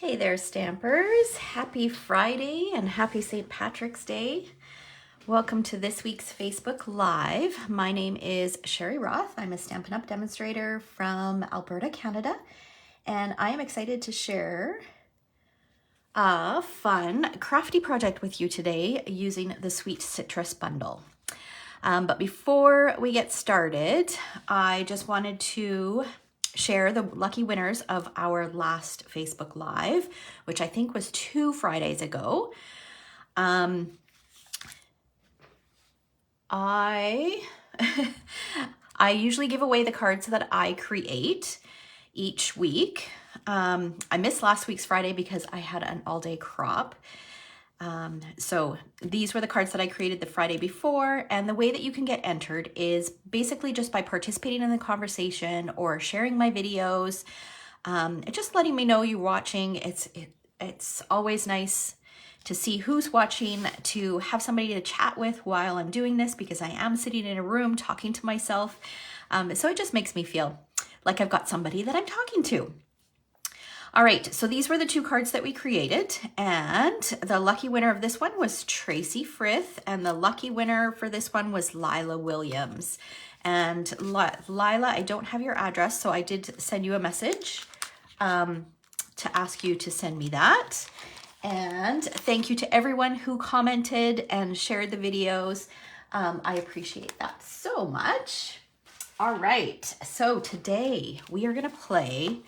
Hey there, Stampers. Happy Friday and happy St. Patrick's Day. Welcome to this week's Facebook Live. My name is Sherry Roth. I'm a Stampin' Up! Demonstrator from Alberta, Canada, and I am excited to share a fun crafty project with you today using the Sweet Citrus bundle. But before we get started, I just wanted to share the lucky winners of our last Facebook Live, which I think was 2 Fridays ago. I usually give away the cards that I create each week. I missed last week's Friday because I had an all-day crop. So these were the cards that I created the Friday before, and the way that you can get entered is basically just by participating in the conversation or sharing my videos, just letting me know you're watching. It's always nice to see who's watching, to have somebody to chat with while I'm doing this, because I am sitting in a room talking to myself. So it just makes me feel like I've got somebody that I'm talking to. All right, so these were the 2 cards that we created, and the lucky winner of this one was Tracy Frith, and the lucky winner for this one was Lila Williams. And Lila, I don't have your address, so I did send you a message to ask you to send me that. And thank you to everyone who commented and shared the videos. I appreciate that so much. All right, so today we are gonna play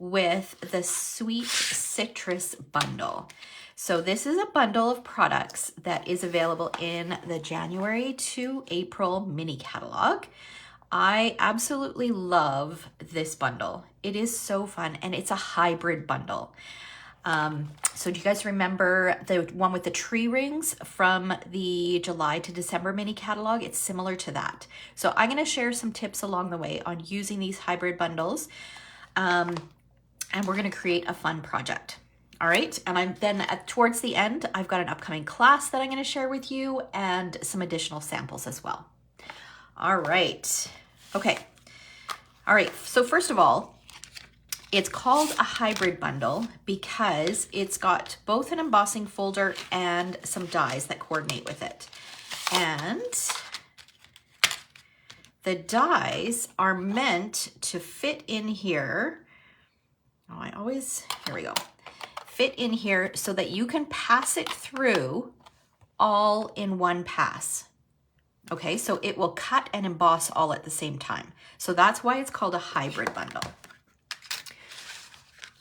with the Sweet Citrus bundle. So this is a bundle of products that is available in the January to April mini catalog. I absolutely love this bundle. It is so fun, and it's a hybrid bundle. So do you guys remember the one with the tree rings from the July to December mini catalog? It's similar to that. So I'm gonna share some tips along the way on using these hybrid bundles. And we're gonna create a fun project. All right, and towards the end, I've got an upcoming class that I'm gonna share with you and some additional samples as well. All right, okay. All right, so first of all, it's called a hybrid bundle because it's got both an embossing folder and some dies that coordinate with it. And the dies are meant to fit in here. Here we go. Fit in here so that you can pass it through all in one pass. Okay, so it will cut and emboss all at the same time. So that's why it's called a hybrid bundle.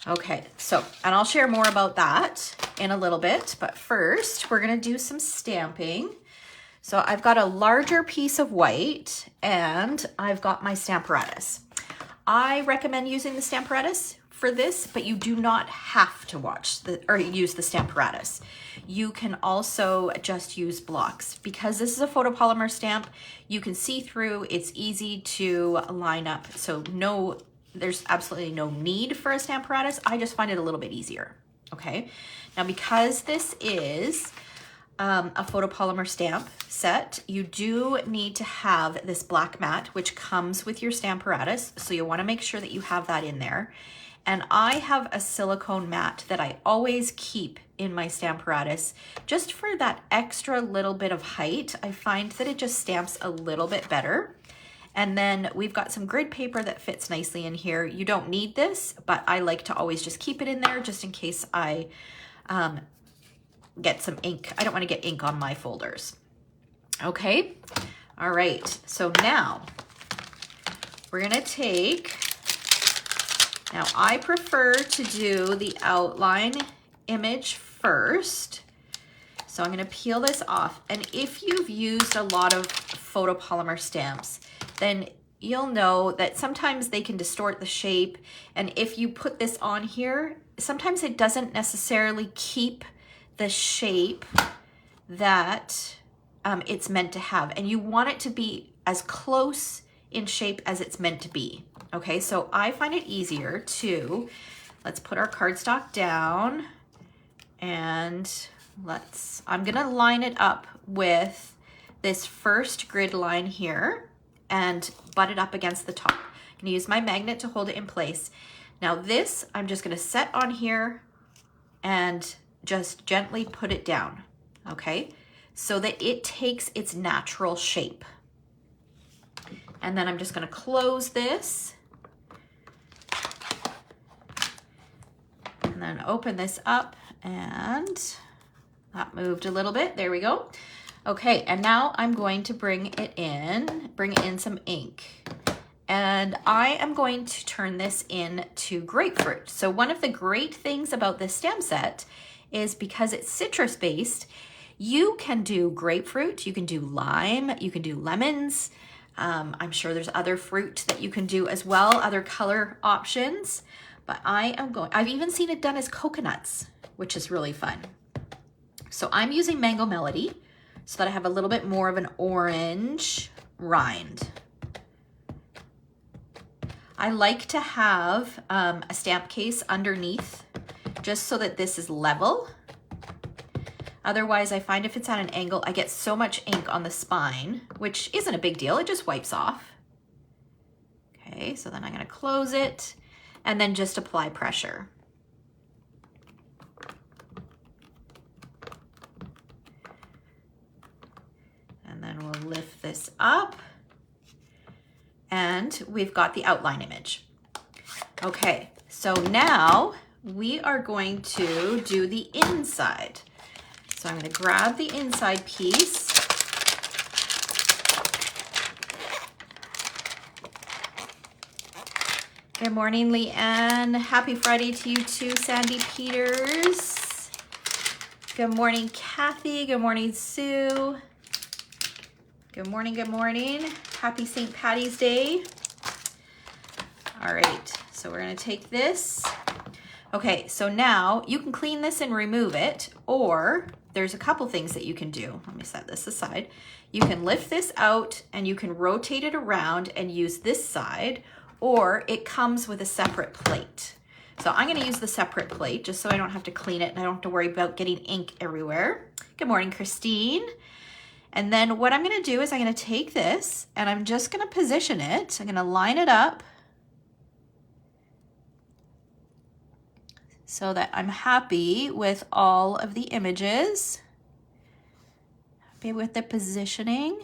Okay, so, and I'll share more about that in a little bit, but first we're gonna do some stamping. So I've got a larger piece of white and I've got my Stamparatus. I recommend using the Stamparatus for this, but you do not have to use the Stamparatus. You can also just use blocks. Because this is a photopolymer stamp, you can see through, it's easy to line up. So there's absolutely no need for a Stamparatus. I just find it a little bit easier, okay? Now, because this is a photopolymer stamp set, you do need to have this black mat, which comes with your Stamparatus. So you wanna make sure that you have that in there. And I have a silicone mat that I always keep in my Stamparatus just for that extra little bit of height. I find that it just stamps a little bit better. And then we've got some grid paper that fits nicely in here. You don't need this, but I like to always just keep it in there just in case I get some ink. I don't want to get ink on my folders. Okay, all right. So now we're gonna now I prefer to do the outline image first. So I'm gonna peel this off. And if you've used a lot of photopolymer stamps, then you'll know that sometimes they can distort the shape. And if you put this on here, sometimes it doesn't necessarily keep the shape that it's meant to have. And you want it to be as close in shape as it's meant to be. Okay, so I find it easier let's put our cardstock down and I'm gonna line it up with this first grid line here and butt it up against the top. I'm gonna use my magnet to hold it in place. Now this, I'm just gonna set on here and just gently put it down, okay? So that it takes its natural shape. And then I'm just gonna close this and then open this up, and that moved a little bit, there we go. Okay, and now I'm going to bring in some ink. And I am going to turn this into grapefruit. So one of the great things about this stamp set is because it's citrus based, you can do grapefruit, you can do lime, you can do lemons. I'm sure there's other fruit that you can do as well, other color options. But I've even seen it done as coconuts, which is really fun. So I'm using Mango Melody so that I have a little bit more of an orange rind. I like to have a stamp case underneath just so that this is level. Otherwise, I find if it's at an angle, I get so much ink on the spine, which isn't a big deal. It just wipes off. Okay, so then I'm gonna close it and then just apply pressure. And then we'll lift this up. And we've got the outline image. Okay, so now we are going to do the inside. So I'm going to grab the inside piece. Good morning, Leanne. Happy Friday to you too, Sandy Peters. Good morning, Kathy. Good morning, Sue. Good morning, good morning. Happy St. Patty's Day. All right, so we're gonna take this. Okay, so now you can clean this and remove it, or there's a couple things that you can do. Let me set this aside. You can lift this out and you can rotate it around and use this side, or it comes with a separate plate. So I'm gonna use the separate plate just so I don't have to clean it and I don't have to worry about getting ink everywhere. Good morning, Christine. And then what I'm gonna do is I'm gonna take this and I'm just gonna position it. I'm gonna line it up so that I'm happy with all of the images. Happy with the positioning.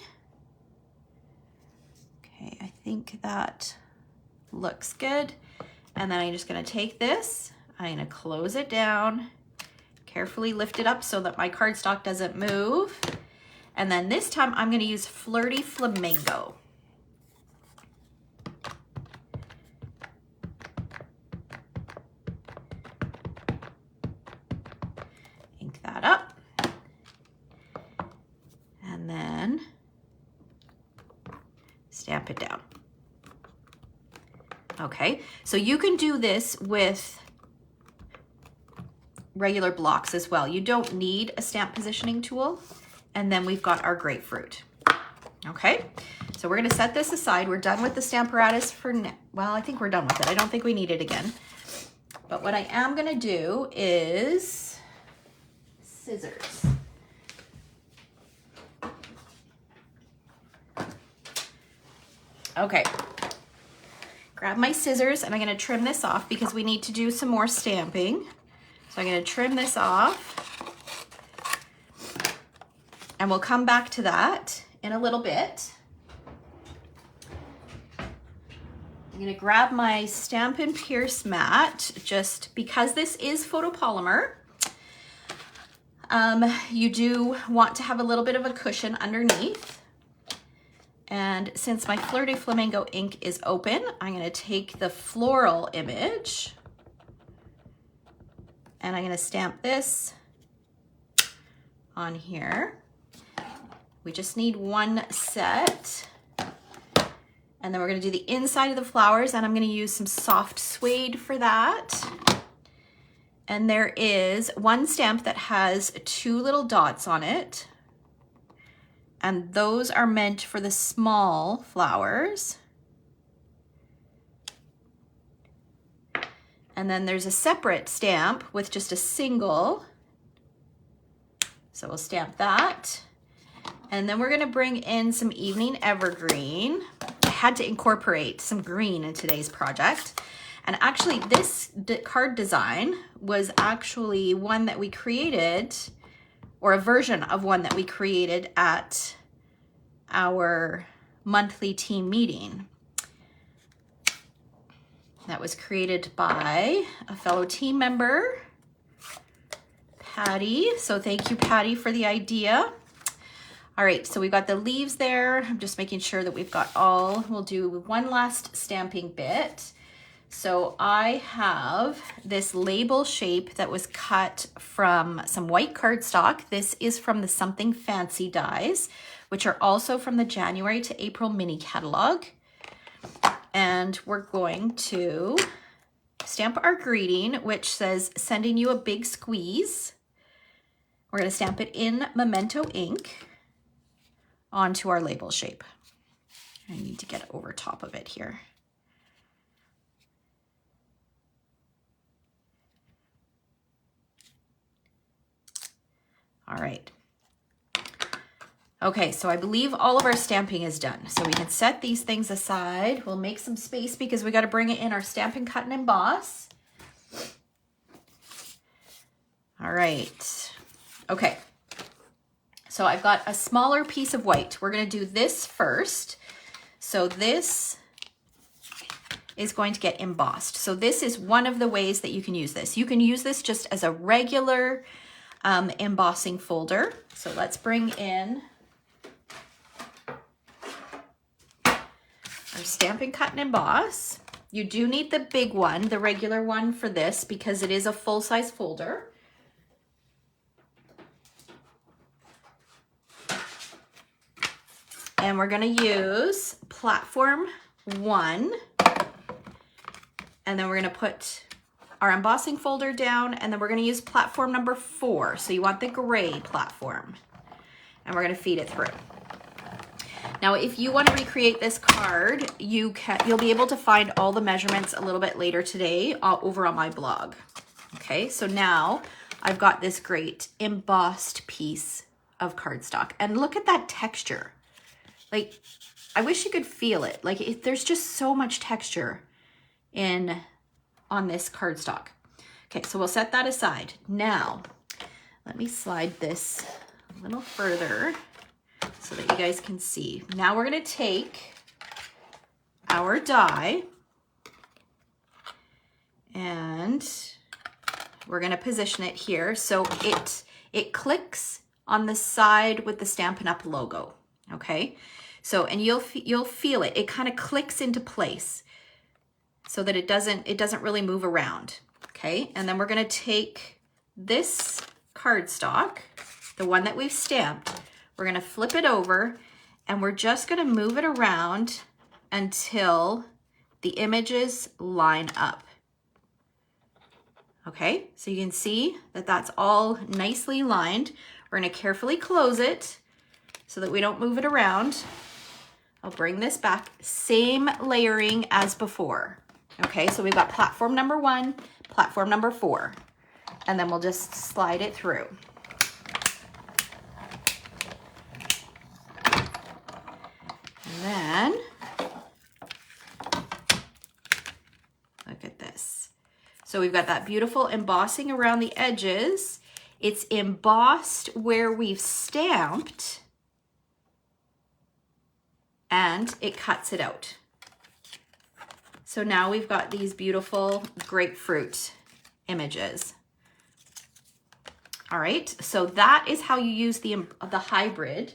Okay, I think that looks good. And then I'm just gonna take this, I'm gonna close it down, carefully lift it up so that my cardstock doesn't move. And then this time I'm gonna use Flirty Flamingo. Ink that up. And then stamp it down. Okay, so you can do this with regular blocks as well. You don't need a stamp positioning tool. And then we've got our grapefruit. Okay, so we're gonna set this aside. We're done with the Stamparatus for now. Well, I think we're done with it. I don't think we need it again. But what I am gonna do is scissors. Okay, grab my scissors and I'm gonna trim this off because we need to do some more stamping. So I'm gonna trim this off. And we'll come back to that in a little bit. I'm gonna grab my Stampin' Pierce mat, just because this is photopolymer. You do want to have a little bit of a cushion underneath. And since my Flirty Flamingo ink is open, I'm gonna take the floral image and I'm gonna stamp this on here. We just need one set. And then we're gonna do the inside of the flowers, and I'm gonna use some soft suede for that. And there is one stamp that has 2 little dots on it. And those are meant for the small flowers. And then there's a separate stamp with just a single. So we'll stamp that. And then we're gonna bring in some Evening Evergreen. I had to incorporate some green in today's project. And actually this card design was actually one that we created, or a version of one that we created at our monthly team meeting. That was created by a fellow team member, Patty. So thank you, Patty, for the idea. All right, so we've got the leaves there. I'm just making sure that we've got all. We'll do one last stamping bit. So I have this label shape that was cut from some white cardstock. This is from the Something Fancy dies, which are also from the January to April mini catalog. And we're going to stamp our greeting, which says, sending you a big squeeze. We're going to stamp it in Memento ink onto our label shape. I need to get over top of it here. All right. Okay, so I believe all of our stamping is done. So we can set these things aside. We'll make some space because we got to bring it in our Stampin' Cut and Emboss. All right. Okay. So I've got a smaller piece of white. We're going to do this first. So this is going to get embossed. So this is one of the ways that you can use this. You can use this just as a regular embossing folder. So let's bring in our Stampin' Cut and Emboss. You do need the big one, the regular one for this, because it is a full-size folder. And we're going to use platform 1. And then we're going to put our embossing folder down, and then we're going to use platform number 4. So you want the gray platform. And we're going to feed it through. Now, if you want to recreate this card, you'll be able to find all the measurements a little bit later today over on my blog. Okay, so now I've got this great embossed piece of cardstock. And look at that texture. Like, I wish you could feel it. Like, there's just so much texture on this cardstock. Okay, so we'll set that aside. Now, let me slide this a little further so that you guys can see. Now we're going to take our die and we're going to position it here so it clicks on the side with the Stampin' Up! Logo. Okay, so and you'll feel it. It kind of clicks into place so that it doesn't really move around. Okay, and then we're going to take this cardstock, the one that we've stamped. We're going to flip it over and we're just going to move it around until the images line up. Okay, so you can see that that's all nicely lined. We're going to carefully close it so that we don't move it around. I'll bring this back, same layering as before. Okay, so we've got platform number 1, platform number 4, and then we'll just slide it through. And then, look at this. So we've got that beautiful embossing around the edges. It's embossed where we've stamped, and it cuts it out. So now we've got these beautiful grapefruit images. All right, so that is how you use the hybrid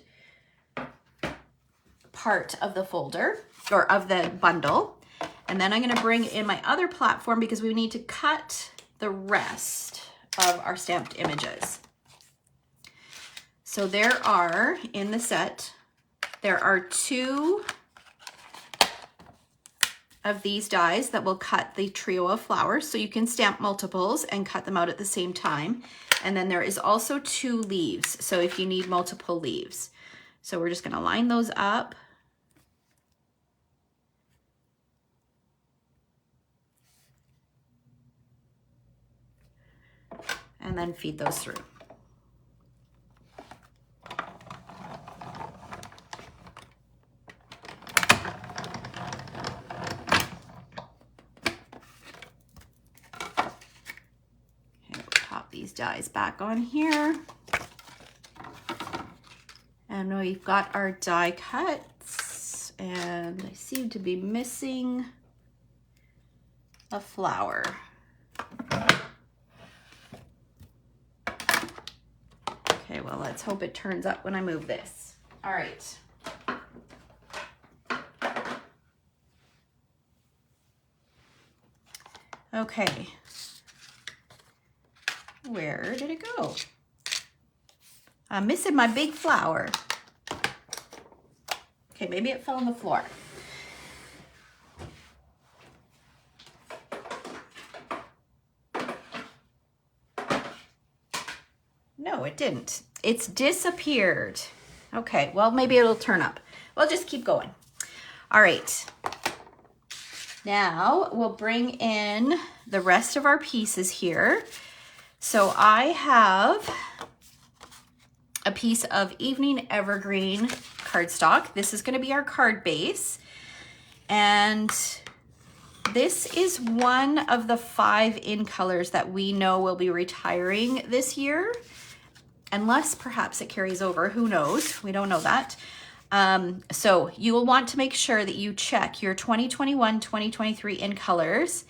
part of the folder or of the bundle. And then I'm going to bring in my other platform because we need to cut the rest of our stamped images. So there are, in the set, there are 2 of these dies that will cut the trio of flowers. So you can stamp multiples and cut them out at the same time. And then there is also 2 leaves. So if you need multiple leaves. So we're just going to line those up. And then feed those through. these dies back on here. And we've got our die cuts, and I seem to be missing a flower. Okay, well, let's hope it turns up when I move this. All right. Okay. Where did it go? I'm missing my big flower. Okay, maybe it fell on the floor. No, it didn't. It's disappeared. Okay, well, maybe it'll turn up. We'll just keep going. All right. Now we'll bring in the rest of our pieces here. So I have a piece of Evening Evergreen cardstock. This is going to be our card base. And this is one of the 5 in colors that we know will be retiring this year. Unless perhaps it carries over, who knows? We don't know that. So you will want to make sure that you check your 2021, 2023 in colors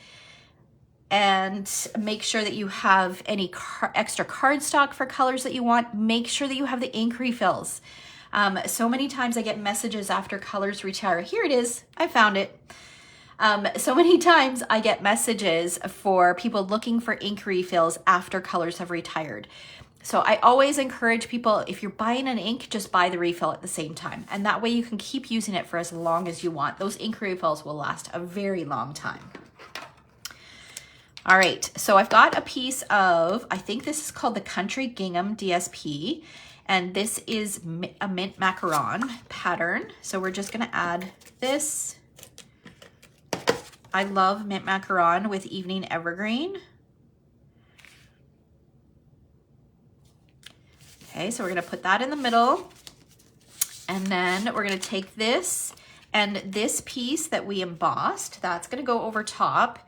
and make sure that you have any extra cardstock for colors that you want. Make sure that you have the ink refills. So many times I get messages after colors retire. Here it is, I found it. So many times I get messages for people looking for ink refills after colors have retired. So I always encourage people, if you're buying an ink, just buy the refill at the same time. And that way you can keep using it for as long as you want. Those ink refills will last a very long time. All right, so I've got a piece of, I think this is called the Country Gingham DSP. And this is a mint macaron pattern. So we're just gonna add this. I love mint macaron with Evening Evergreen. Okay, so we're gonna put that in the middle. And then we're gonna take this and this piece that we embossed, that's gonna go over top.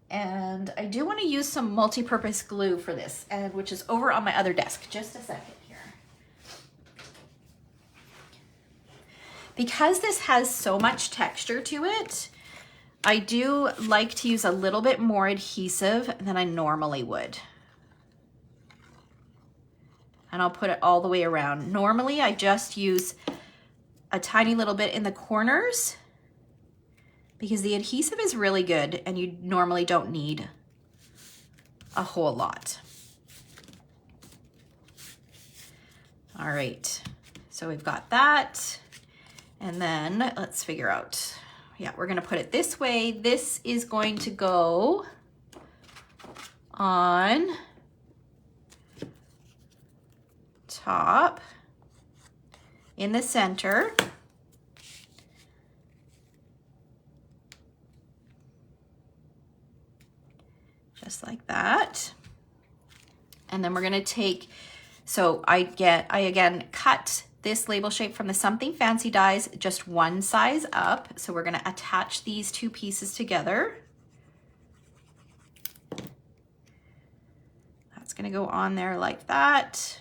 And I do wanna use some multi-purpose glue for this, and which is over on my other desk. Just a second here. Because this has so much texture to it, I do like to use a little bit more adhesive than I normally would. And I'll put it all the way around. Normally, I just use a tiny little bit in the corners because the adhesive is really good and you normally don't need a whole lot. All right, so we've got that. And then let's figure out, yeah, we're gonna put it this way. This is going to go on top in the center. Just like that. And then we're gonna take, so I again cut this label shape from the Something Fancy dies, just one size up. So we're gonna attach these 2 pieces together. That's gonna go on there like that.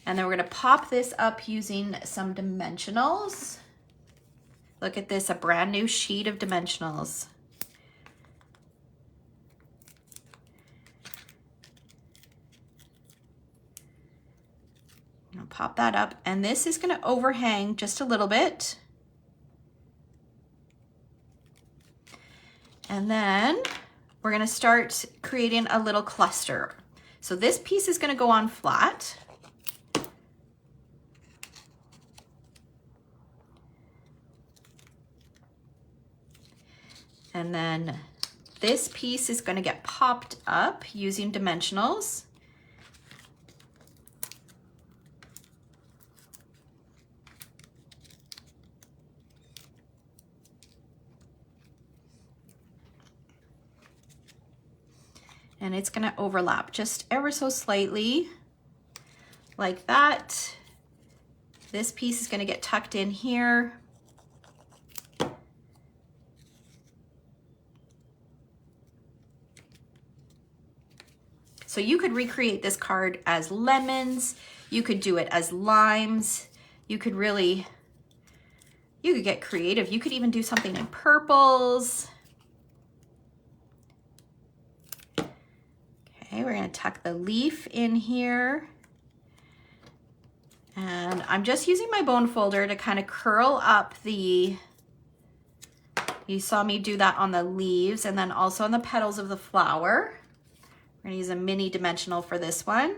And then we're gonna pop this up using some dimensionals. Look at this, a brand new sheet of dimensionals. I'll pop that up, and this is gonna overhang just a little bit. And then we're gonna start creating a little cluster. So this piece is gonna go on flat. And then this piece is going to get popped up using dimensionals. And it's going to overlap just ever so slightly like that. This piece is going to get tucked in here. So you could recreate this card as lemons. You could do it as limes. You could get creative. You could even do something in purples. Okay, we're gonna tuck the leaf in here. And I'm just using my bone folder to kind of curl up you saw me do that on the leaves and then also on the petals of the flower. We're gonna use a mini dimensional for this one.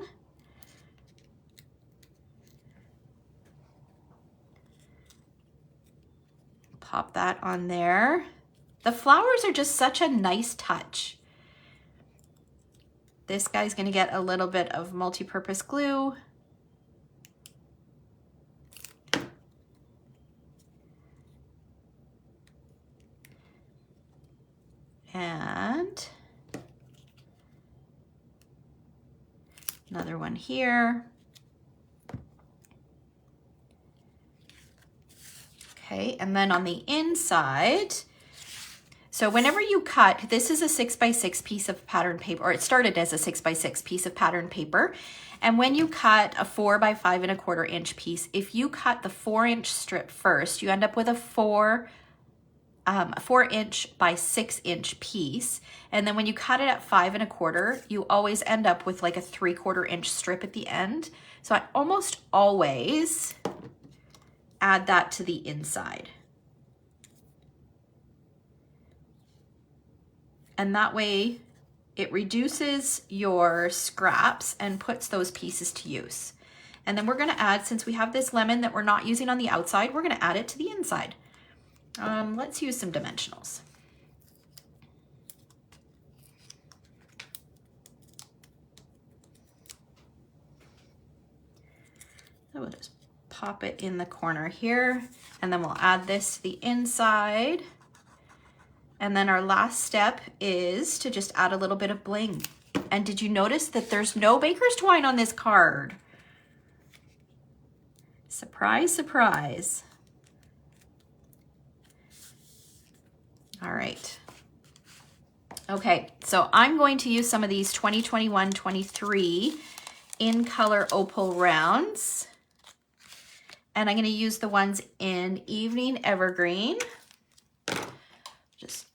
Pop that on there. The flowers are just such a nice touch. This guy's gonna get a little bit of multi-purpose glue. And another one here. Okay, and then on the inside, so whenever you cut, this is a 6x6 piece of pattern paper, or it started as a 6x6 piece of pattern paper. And when you cut a 4x5 1/4 inch piece, if you cut the 4-inch strip first, you end up with a 4 inch by 6-inch piece. And then when you cut it at 5 1/4, you always end up with like a 3/4 inch strip at the end. So I almost always add that to the inside. And that way it reduces your scraps and puts those pieces to use. And then we're gonna add, since we have this lemon that we're not using on the outside, we're gonna add it to the inside. Let's use some dimensionals. So we'll just pop it in the corner here, and then we'll add this to the inside. And then our last step is to just add a little bit of bling. And did you notice that there's no baker's twine on this card? Surprise, surprise. All right. Okay, so I'm going to use some of these 2021-23 in color opal rounds. And I'm gonna use the ones in Evening Evergreen. Just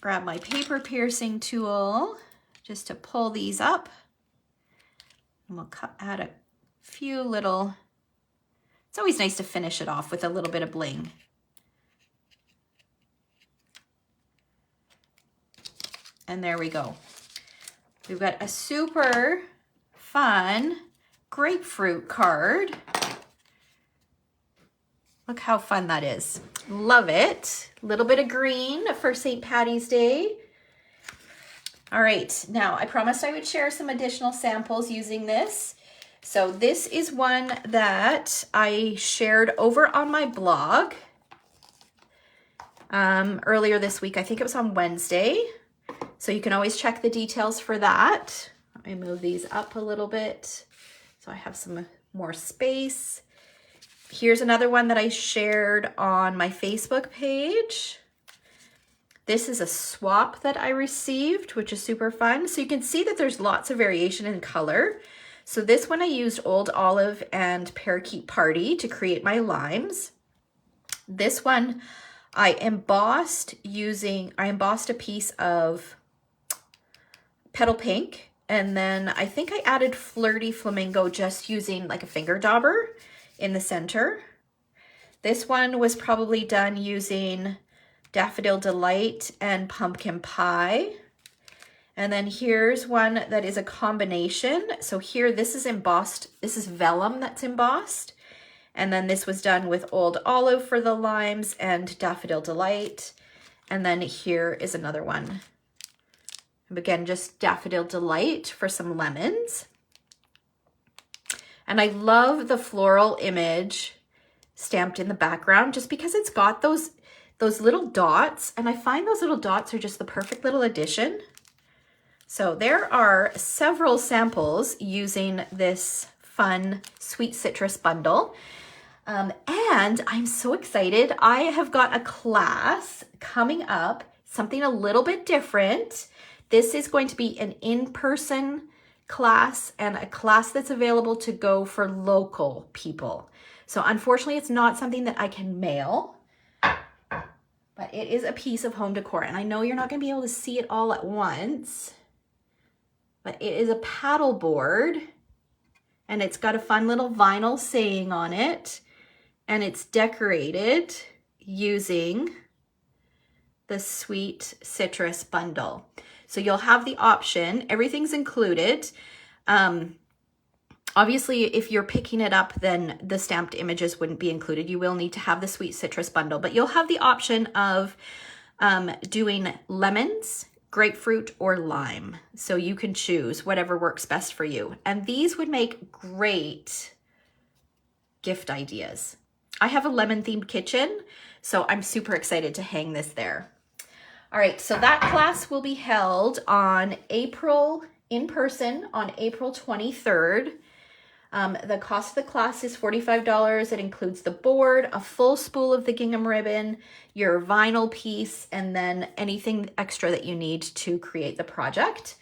grab my paper piercing tool just to pull these up. And we'll add a few little, it's always nice to finish it off with a little bit of bling. And there we go. We've got a super fun grapefruit card. Look how fun that is. Love it. A little bit of green for St. Patty's Day. All right, now I promised I would share some additional samples using this. So this is one that I shared over on my blog earlier this week. I think it was on Wednesday. So you can always check the details for that. Let me move these up a little bit so I have some more space. Here's another one that I shared on my Facebook page. This is a swap that I received, which is super fun. So you can see that there's lots of variation in color. So this one I used Old Olive and Parakeet Party to create my limes. This one I embossed a piece of Petal Pink, and then I think I added Flirty Flamingo just using like a finger dauber in the center. This one was probably done using Daffodil Delight and Pumpkin Pie. And then here's one that is a combination. So here, this is embossed. This is vellum that's embossed. And then this was done with Old Olive for the limes and Daffodil Delight. And then here is another one. Again, just Daffodil Delight for some lemons. And I love the floral image stamped in the background just because it's got those little dots, and I find those little dots are just the perfect little addition. So there are several samples using this fun sweet citrus bundle. And I'm so excited. I have got a class coming up, something a little bit different. This is going to be an in-person class and a class that's available to go for local people. So unfortunately, it's not something that I can mail, but it is a piece of home decor. And I know you're not going to be able to see it all at once, but it is a paddle board, and it's got a fun little vinyl saying on it, and it's decorated using the Sweet Citrus bundle. So you'll have the option, everything's included. Obviously, if you're picking it up, then the stamped images wouldn't be included. You will need to have the Sweet Citrus bundle, but you'll have the option of doing lemons, grapefruit, or lime. So you can choose whatever works best for you. And these would make great gift ideas. I have a lemon themed kitchen, so I'm super excited to hang this there. All right, so that class will be held on in person on April 23rd. The cost of the class is $45. It includes the board, a full spool of the gingham ribbon, your vinyl piece, and then anything extra that you need to create the project.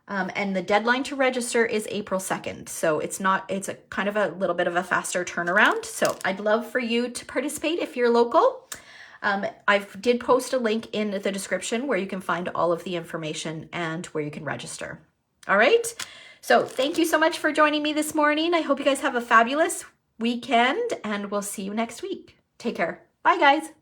And the deadline to register is April 2nd. So it's a kind of a little bit of a faster turnaround. So I'd love for you to participate if you're local. I did post a link in the description where you can find all of the information and where you can register. All right. So thank you so much for joining me this morning. I hope you guys have a fabulous weekend, and we'll see you next week. Take care. Bye, guys.